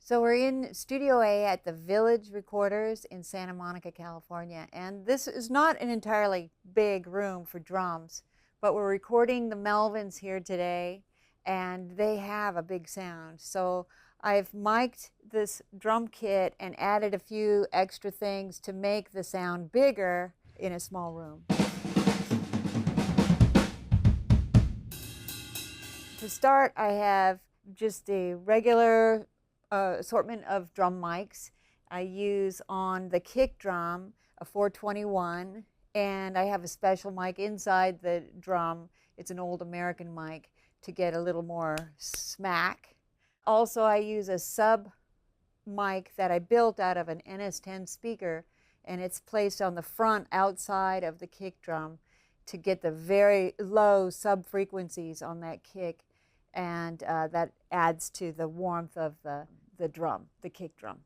So we're in Studio A at the Village Recorders in Santa Monica, California. And this is not an entirely big room for drums, but we're recording the Melvins here today, and they have a big sound. So I've mic'd this drum kit and added a few extra things to make the sound bigger in a small room. To start, I have just a regular assortment of drum mics. I use on the kick drum a 421, and I have a special mic inside the drum. It's an old American mic to get a little more smack. Also, I use a sub mic that I built out of an NS10 speaker, and it's placed on the front outside of the kick drum to get the very low sub frequencies on that kick, and that adds to the warmth of the drum, the kick drum.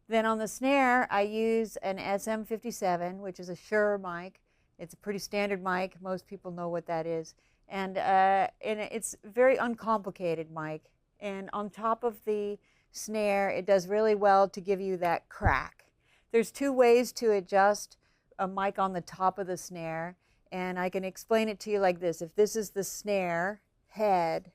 Then on the snare, I use an SM57, which is a Shure mic. It's a pretty standard mic. Most people know what that is. And it's a very uncomplicated mic. And on top of the snare, it does really well to give you that crack. There's two ways to adjust a mic on the top of the snare, and I can explain it to you like this. If this is the snare head,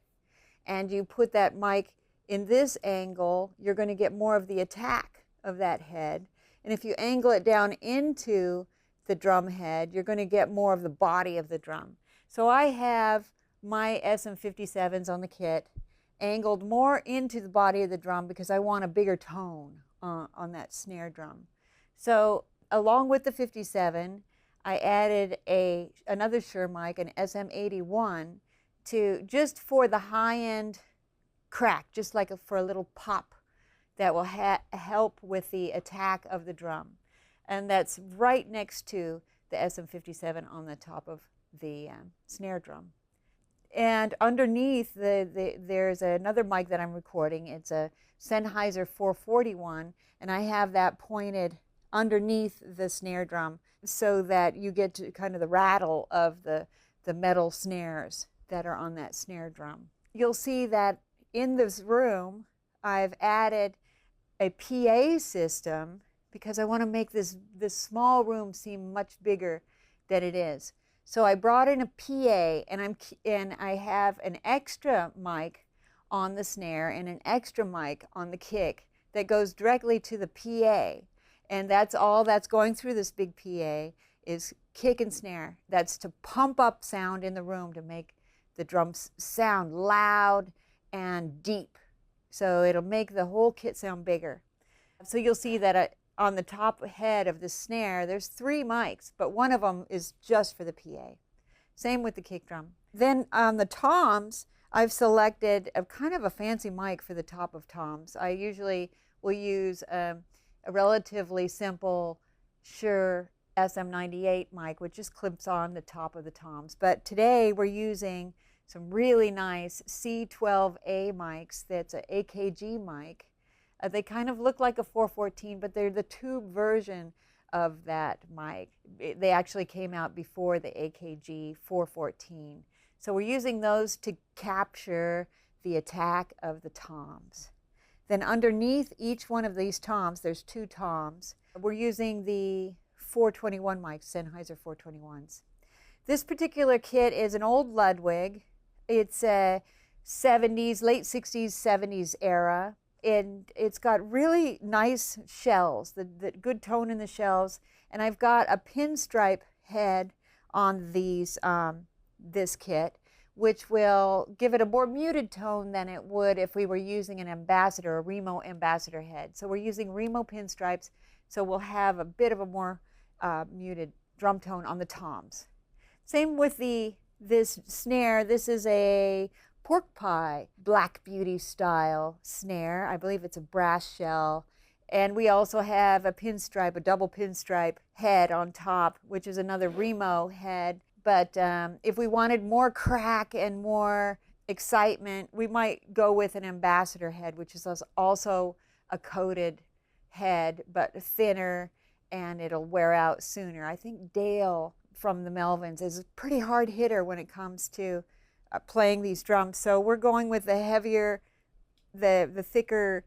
and you put that mic in this angle, you're going to get more of the attack of that head. And if you angle it down into the drum head, you're going to get more of the body of the drum. So I have my SM57s on the kit angled more into the body of the drum because I want a bigger tone on that snare drum. So along with the 57, I added another Shure mic, an SM81, to just for the high-end crack, just like for a little pop that will help with the attack of the drum. And that's right next to the SM57 on the top of the snare drum. And underneath, there's another mic that I'm recording. It's a Sennheiser 441, and I have that pointed underneath the snare drum so that you get to kind of the rattle of the metal snares that are on that snare drum. You'll see that in this room, I've added a PA system because I want to make this small room seem much bigger than it is. So I brought in a PA, and I have an extra mic on the snare and an extra mic on the kick that goes directly to the PA. And that's all that's going through this big PA is kick and snare. That's to pump up sound in the room to make the drums sound loud and deep. So it'll make the whole kit sound bigger. So you'll see that on the top head of the snare, there's 3 mics, but one of them is just for the PA. Same with the kick drum. Then on the toms, I've selected a kind of a fancy mic for the top of toms. I usually will use a relatively simple Shure SM98 mic, which just clips on the top of the toms. But today we're using some really nice C12A mics. That's an AKG mic. They kind of look like a 414, but they're the tube version of that mic. They actually came out before the AKG 414. So we're using those to capture the attack of the toms. Then underneath each one of these toms, there's 2 toms. We're using the 421 mics, Sennheiser 421s. This particular kit is an old Ludwig. It's a 70s, late 60s, 70s era. And it's got really nice shells, the good tone in the shells. And I've got a pinstripe head on these this kit, which will give it a more muted tone than it would if we were using an Ambassador, a Remo Ambassador head. So we're using Remo pinstripes, so we'll have a bit of a more muted drum tone on the toms. Same with this snare. This is a pork pie Black Beauty style snare. I believe it's a brass shell. And we also have a pinstripe, a double pinstripe head on top, which is another Remo head. But if we wanted more crack and more excitement, we might go with an Ambassador head, which is also a coated head, but thinner, and it'll wear out sooner. I think Dale from the Melvins is a pretty hard hitter when it comes to playing these drums. So we're going with the heavier, the thicker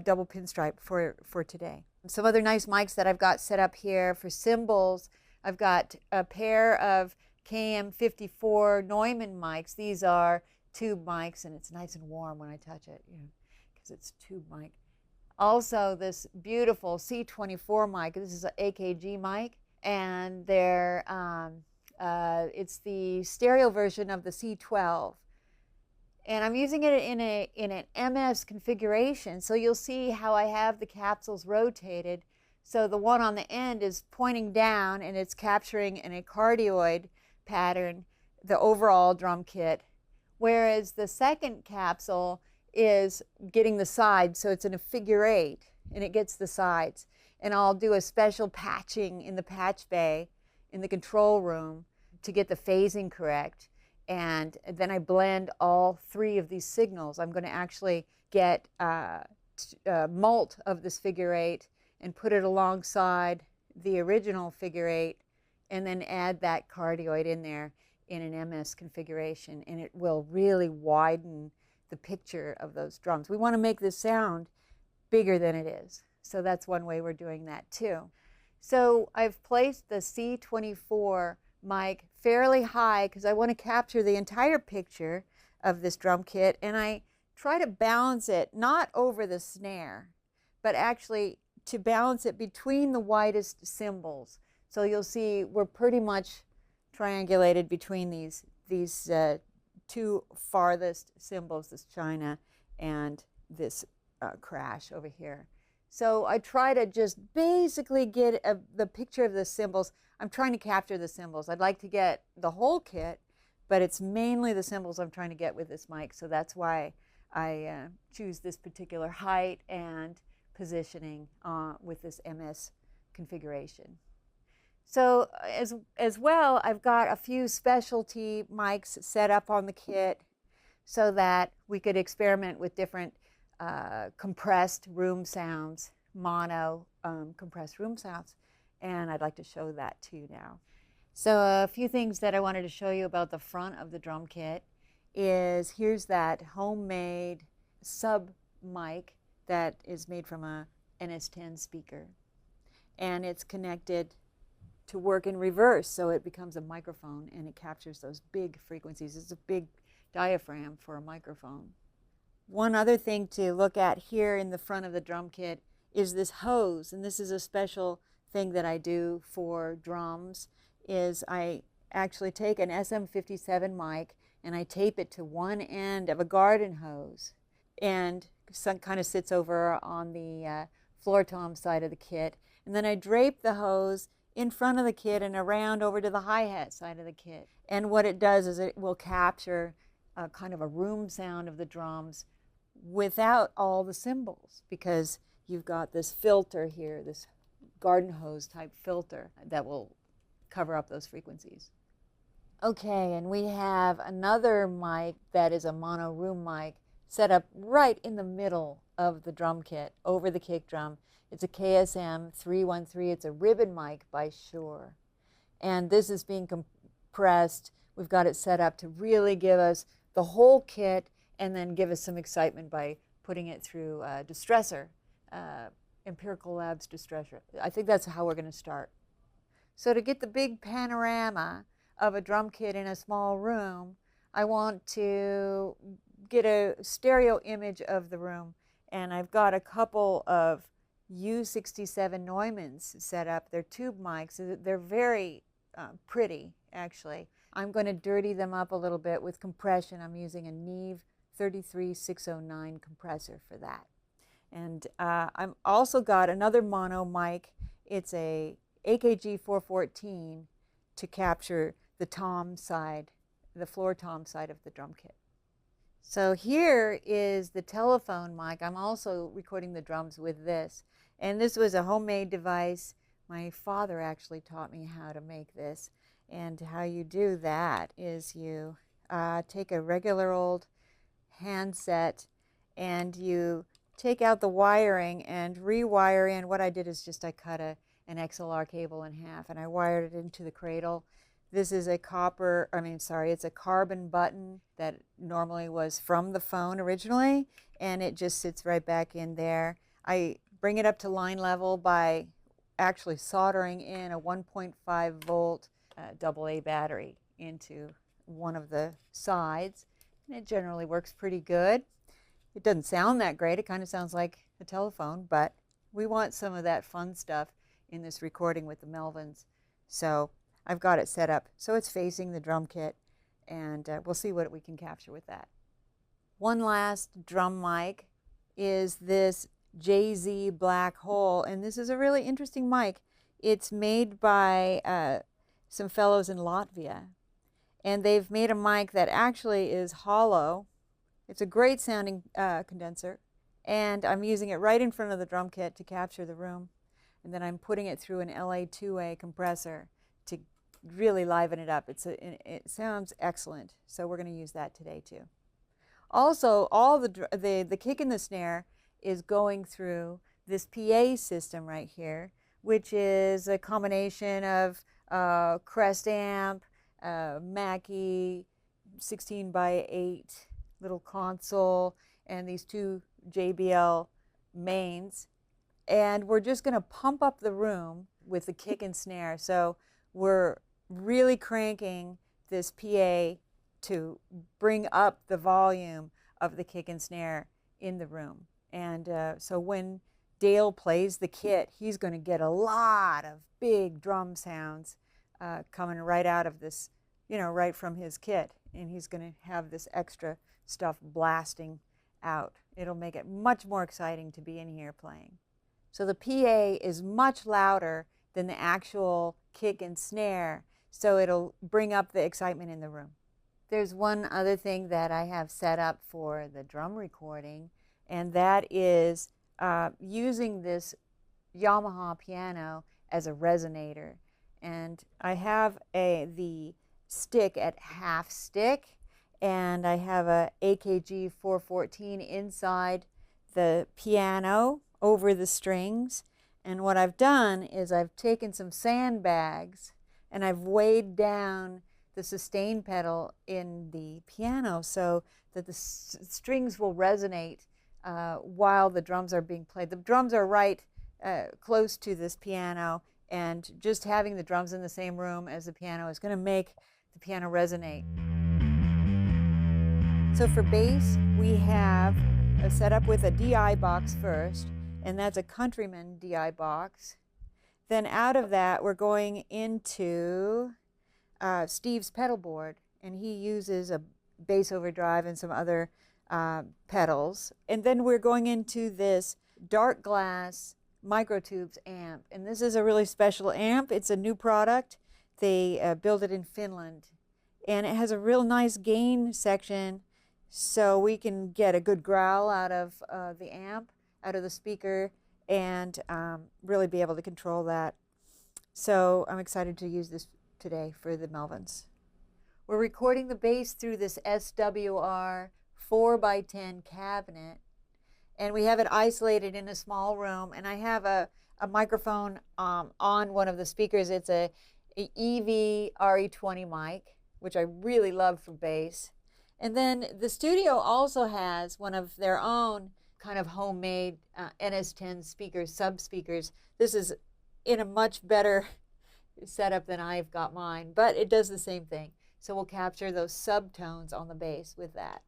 double pinstripe for today. Some other nice mics that I've got set up here for cymbals. I've got a pair of KM54 Neumann mics. These are tube mics, and it's nice and warm when I touch it, because it's tube mic. Also, this beautiful C24 mic. This is an AKG mic, and it's the stereo version of the C12. And I'm using it in an MS configuration, so you'll see how I have the capsules rotated. So the one on the end is pointing down, and it's capturing in a cardioid pattern the overall drum kit, whereas the second capsule is getting the sides, so it's in a figure 8, and it gets the sides. And I'll do a special patching in the patch bay in the control room to get the phasing correct. And then I blend all 3 of these signals. I'm going to actually get mult of this figure 8 and put it alongside the original figure 8, and then add that cardioid in there in an MS configuration, and it will really widen the picture of those drums. We want to make this sound bigger than it is, so that's one way we're doing that too. So I've placed the C24 mic fairly high because I want to capture the entire picture of this drum kit, and I try to balance it not over the snare, but actually to balance it between the widest cymbals. So you'll see we're pretty much triangulated between these 2 farthest cymbals, this China and this crash over here. So I try to just basically get the picture of the cymbals. I'm trying to capture the cymbals. I'd like to get the whole kit, but it's mainly the cymbals I'm trying to get with this mic, so that's why I choose this particular height and positioning with this MS configuration. So as well, I've got a few specialty mics set up on the kit so that we could experiment with different compressed room sounds, mono compressed room sounds, and I'd like to show that to you now. So a few things that I wanted to show you about the front of the drum kit is here's that homemade sub mic that is made from a NS10 speaker, and it's connected to work in reverse, so it becomes a microphone and it captures those big frequencies. It's a big diaphragm for a microphone. One other thing to look at here in the front of the drum kit is this hose, and this is a special thing that I do for drums, is I actually take an SM57 mic and I tape it to one end of a garden hose, and some kind of sits over on the floor tom side of the kit, and then I drape the hose in front of the kit and around over to the hi-hat side of the kit. And what it does is it will capture kind of a room sound of the drums without all the cymbals, because you've got this filter here, this garden hose type filter that will cover up those frequencies. Okay, and we have another mic that is a mono room mic set up right in the middle of the drum kit over the kick drum. It's a KSM 313. It's a ribbon mic by Shure. And this is being compressed. We've got it set up to really give us the whole kit and then give us some excitement by putting it through Distressor, Empirical Labs Distressor. I think that's how we're going to start. So to get the big panorama of a drum kit in a small room, I want to get a stereo image of the room. And I've got a couple of U67 Neumanns set up. They're tube mics. They're very pretty, actually. I'm going to dirty them up a little bit with compression. I'm using a Neve 33609 compressor for that. And I've also got another mono mic. It's a AKG 414 to capture the tom side, the floor tom side of the drum kit. So here is the telephone mic. I'm also recording the drums with this. And this was a homemade device. My father actually taught me how to make this. And how you do that is you take a regular old handset and you take out the wiring and rewire in. What I did is just I cut an XLR cable in half and I wired it into the cradle This is a it's a carbon button that normally was from the phone originally, and it just sits right back in there. I bring it up to line level by actually soldering in a 1.5 volt AA battery into one of the sides, and it generally works pretty good. It doesn't sound that great. It kind of sounds like a telephone, but we want some of that fun stuff in this recording with the Melvins. So I've got it set up so it's facing the drum kit, and we'll see what we can capture with that. One last drum mic is this JZ Black Hole, and this is a really interesting mic. It's made by some fellows in Latvia, and they've made a mic that actually is hollow. It's a great sounding condenser, and I'm using it right in front of the drum kit to capture the room, and then I'm putting it through an LA2A compressor to really liven it up. It sounds excellent, so we're going to use that today too. Also, all the kick and the snare is going through this PA system right here, which is a combination of Crest amp, Mackie 16x8 little console, and these two JBL mains. And we're just going to pump up the room with the kick and snare. So we're really cranking this PA to bring up the volume of the kick and snare in the room. And so when Dale plays the kit, he's going to get a lot of big drum sounds coming right out of this, right from his kit. And he's going to have this extra stuff blasting out. It'll make it much more exciting to be in here playing. So the PA is much louder than the actual kick and snare, so it'll bring up the excitement in the room. There's one other thing that I have set up for the drum recording, and that is using this Yamaha piano as a resonator. And I have the stick at half stick, and I have a AKG 414 inside the piano over the strings. And what I've done is I've taken some sandbags and I've weighed down the sustain pedal in the piano so that the strings will resonate while the drums are being played. The drums are right close to this piano, and just having the drums in the same room as the piano is going to make the piano resonate. So for bass, we have a setup with a DI box first, and that's a Countryman DI box. Then out of that, we're going into Steve's pedal board, and he uses a bass overdrive and some other pedals. And then we're going into this dark glass microtubes amp, and this is a really special amp. It's a new product. They built it in Finland, and it has a real nice gain section, so we can get a good growl out of the amp, out of the speaker, and really be able to control that. So I'm excited to use this today for the Melvins. We're recording the bass through this SWR 4x10 cabinet, and we have it isolated in a small room, and I have a microphone on one of the speakers. It's a EV RE20 mic, which I really love for bass. And then the studio also has one of their own kind of homemade NS10 speakers, sub-speakers. This is in a much better setup than I've got mine, but it does the same thing. So we'll capture those subtones on the bass with that.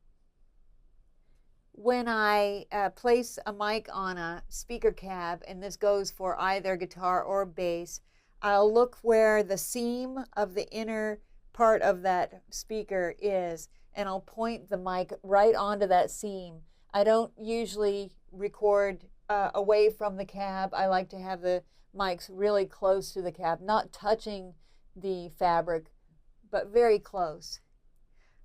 When I place a mic on a speaker cab, and this goes for either guitar or bass, I'll look where the seam of the inner part of that speaker is, and I'll point the mic right onto that seam. I don't usually record away from the cab. I like to have the mics really close to the cab, not touching the fabric, but very close.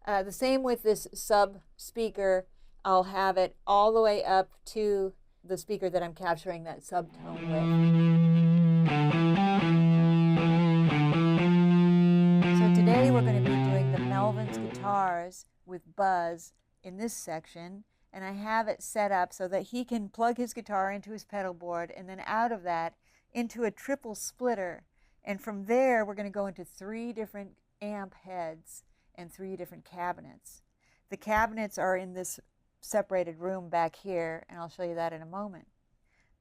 The same with this sub speaker. I'll have it all the way up to the speaker that I'm capturing that subtone with. So today we're going to be doing the Melvin's guitars with Buzz in this section, and I have it set up so that he can plug his guitar into his pedal board, and then out of that into a triple splitter. And from there we're going to go into 3 different amp heads and 3 different cabinets. The cabinets are in this separated room back here, and I'll show you that in a moment.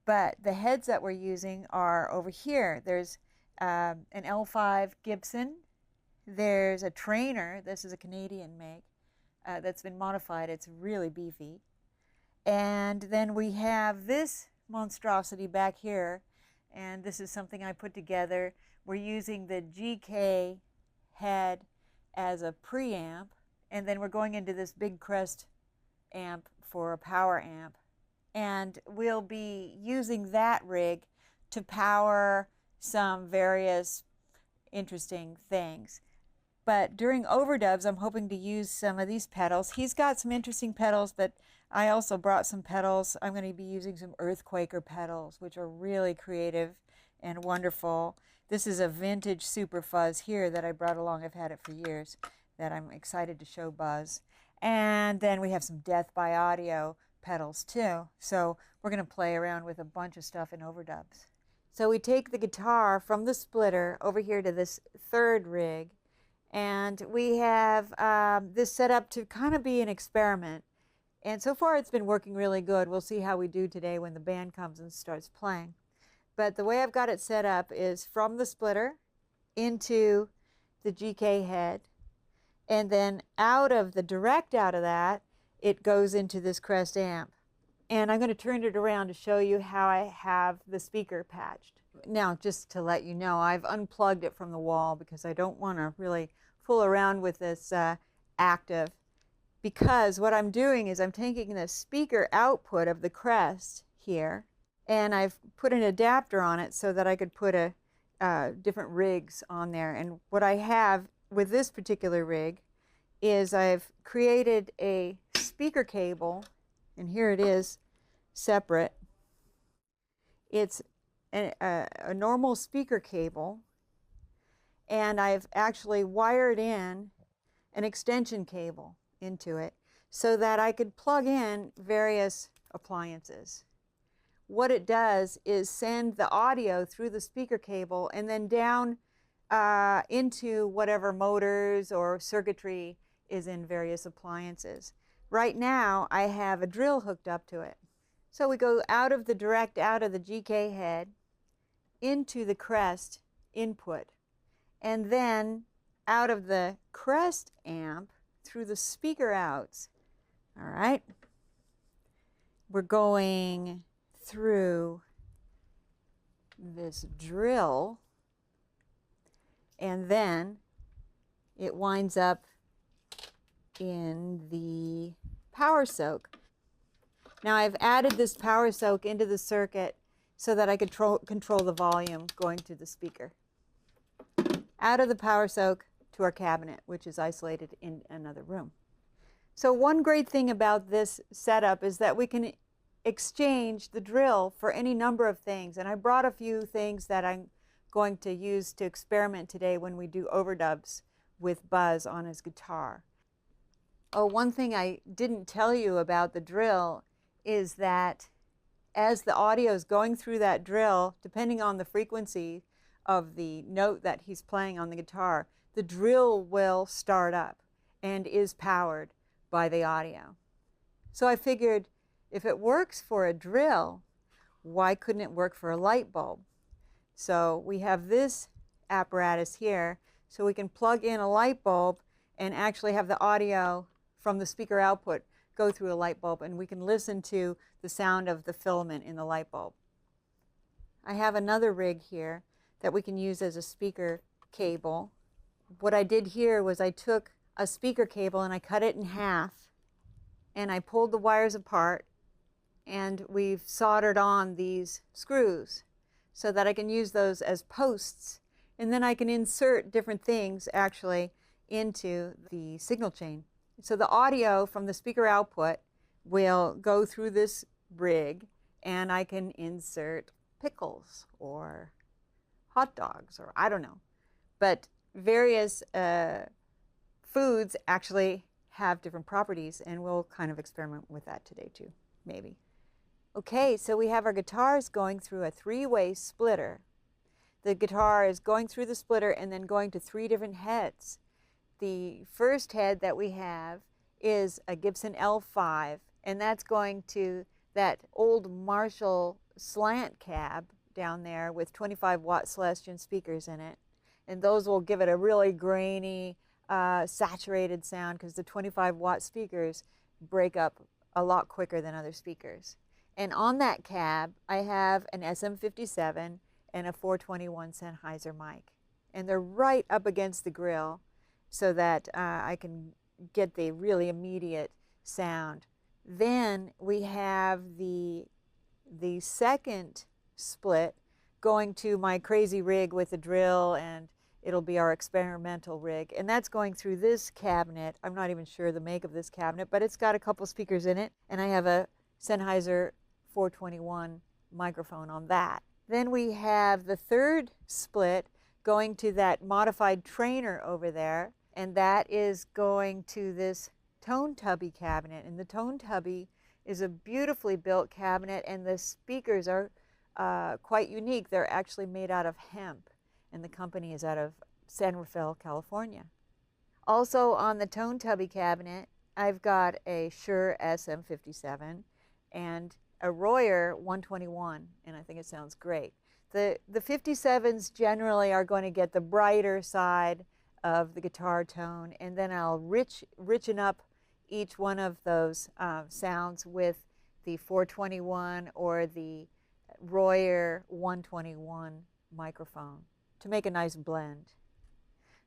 But the heads that we're using are over here. There's an L5 Gibson. There's a Trainer. This is a Canadian make that's been modified. It's really beefy. And then we have this monstrosity back here, and this is something I put together. We're using the GK head as a preamp, and then we're going into this big crest amp for a power amp. And we'll be using that rig to power some various interesting things. But during overdubs, I'm hoping to use some of these pedals. He's got some interesting pedals, but I also brought some pedals. I'm going to be using some Earthquaker pedals, which are really creative and wonderful. This is a vintage Super Fuzz here that I brought along. I've had it for years, that I'm excited to show Buzz. And then we have some Death by Audio pedals too. So we're going to play around with a bunch of stuff in overdubs. So we take the guitar from the splitter over here to this third rig, and we have this set up to kind of be an experiment. And so far it's been working really good. We'll see how we do today when the band comes and starts playing. But the way I've got it set up is from the splitter into the GK head, and then out of the direct out of that, it goes into this crest amp. And I'm going to turn it around to show you how I have the speaker patched. Now, just to let you know, I've unplugged it from the wall because I don't want to really fool around with this active. Because what I'm doing is I'm taking the speaker output of the crest here, and I've put an adapter on it so that I could put different rigs on there. And what I have with this particular rig is I've created a speaker cable, and here it is separate. It's a normal speaker cable, and I've actually wired in an extension cable into it so that I could plug in various appliances. What it does is send the audio through the speaker cable and then down into whatever motors or circuitry is in various appliances. Right now I have a drill hooked up to it. So we go out of the direct, out of the GK head into the crest input, and then out of the crest amp through the speaker outs. All right, we're going through this drill, and then it winds up in the power soak. Now I've added this power soak into the circuit so that I could control the volume going to the speaker. Out of the power soak to our cabinet, which is isolated in another room. So one great thing about this setup is that we can exchange the drill for any number of things. And I brought a few things that I'm going to use to experiment today when we do overdubs with Buzz on his guitar. Oh, one thing I didn't tell you about the drill is that as the audio is going through that drill, depending on the frequency of the note that he's playing on the guitar, the drill will start up and is powered by the audio. So I figured if it works for a drill, why couldn't it work for a light bulb? So we have this apparatus here, so we can plug in a light bulb and actually have the audio from the speaker output go through a light bulb, and we can listen to the sound of the filament in the light bulb. I have another rig here that we can use as a speaker cable. What I did here was I took a speaker cable and I cut it in half, and I pulled the wires apart, and we've soldered on these screws so that I can use those as posts, and then I can insert different things actually into the signal chain. So the audio from the speaker output will go through this rig, and I can insert pickles or hot dogs, or I don't know. But various foods actually have different properties, and we'll kind of experiment with that today too, maybe. Okay, so we have our guitars going through a three-way splitter. The guitar is going through the splitter and then going to 3 different heads. The first head that we have is a Gibson L5, and that's going to that old Marshall slant cab down there with 25-watt Celestion speakers in it. And those will give it a really grainy, saturated sound because the 25-watt speakers break up a lot quicker than other speakers. And on that cab, I have an SM57 and a 421 Sennheiser mic. And they're right up against the grill so that I can get the really immediate sound. Then we have the second split going to my crazy rig with the drill, and it'll be our experimental rig. And that's going through this cabinet. I'm not even sure the make of this cabinet, but it's got a couple speakers in it, and I have a Sennheiser 421 microphone on that. Then we have the third split going to that modified trainer over there, and that is going to this tone tubby cabinet. And the tone tubby is a beautifully built cabinet, and the speakers are quite unique. They're actually made out of hemp, and the company is out of San Rafael, California. Also on the tone tubby cabinet, I've got a Shure SM57 and a Royer 121, and I think it sounds great. The 57s generally are going to get the brighter side of the guitar tone, and then I'll richen up each one of those sounds with the 421 or the Royer 121 microphone to make a nice blend.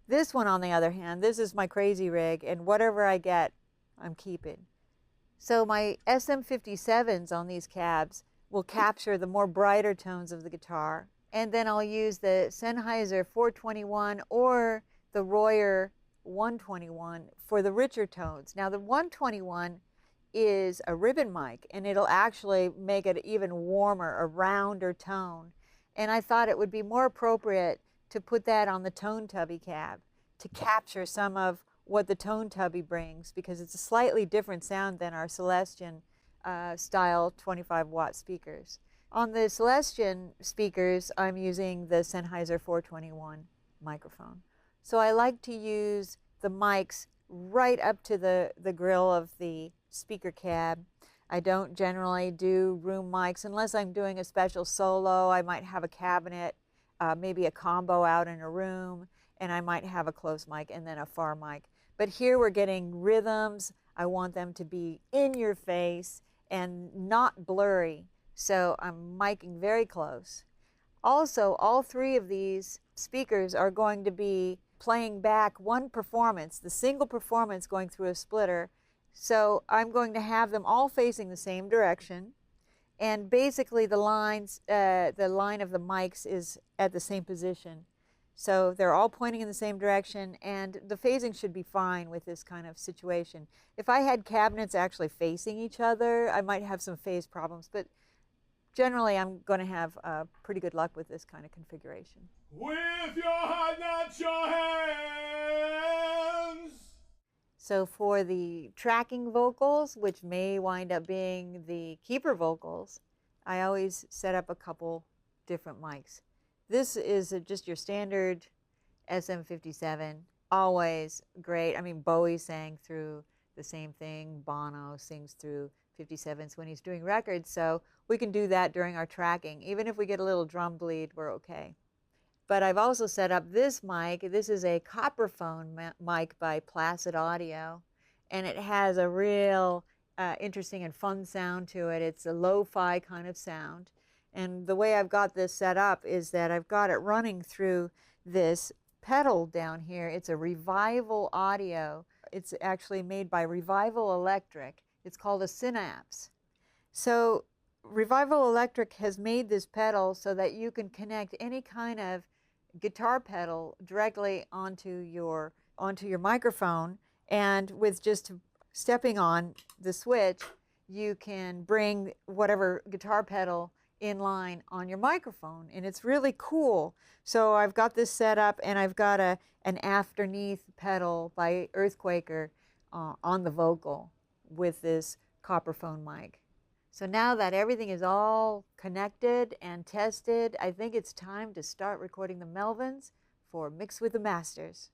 This one, on the other hand, this is my crazy rig, and whatever I get, I'm keeping. So my SM57s on these cabs will capture the more brighter tones of the guitar, and then I'll use the Sennheiser 421 or the Royer 121 for the richer tones. Now the 121 is a ribbon mic, and it'll actually make it even warmer, a rounder tone. And I thought it would be more appropriate to put that on the tone tubby cab to capture some of what the tone tubby brings, because it's a slightly different sound than our Celestion style 25-watt speakers. On the Celestion speakers, I'm using the Sennheiser 421 microphone. So I like to use the mics right up to the grill of the speaker cab. I don't generally do room mics unless I'm doing a special solo. I might have a cabinet, maybe a combo out in a room, and I might have a close mic and then a far mic. But here we're getting rhythms. I want them to be in your face and not blurry, so I'm miking very close. Also, all three of these speakers are going to be playing back one performance, the single performance going through a splitter. So I'm going to have them all facing the same direction, and basically the line of the mics is at the same position. So they're all pointing in the same direction, and the phasing should be fine with this kind of situation. If I had cabinets actually facing each other, I might have some phase problems, but generally I'm going to have pretty good luck with this kind of configuration. With your heart, not your hands. So for the tracking vocals, which may wind up being the keeper vocals, I always set up a couple different mics. This is just your standard SM57, always great. I mean, Bowie sang through the same thing. Bono sings through 57s when he's doing records, so we can do that during our tracking. Even if we get a little drum bleed, we're okay. But I've also set up this mic. This is a copperphone mic by Placid Audio, and it has a real interesting and fun sound to it. It's a lo-fi kind of sound. And the way I've got this set up is that I've got it running through this pedal down here. It's a Revival Audio. It's actually made by Revival Electric. It's called a Synapse. So Revival Electric has made this pedal so that you can connect any kind of guitar pedal directly onto your microphone, and with just stepping on the switch, you can bring whatever guitar pedal in line on your microphone, and it's really cool. So I've got this set up, and I've got an Afterneath pedal by Earthquaker on the vocal with this copperphone mic. So now that everything is all connected and tested, I think it's time to start recording the Melvins for Mix with the Masters.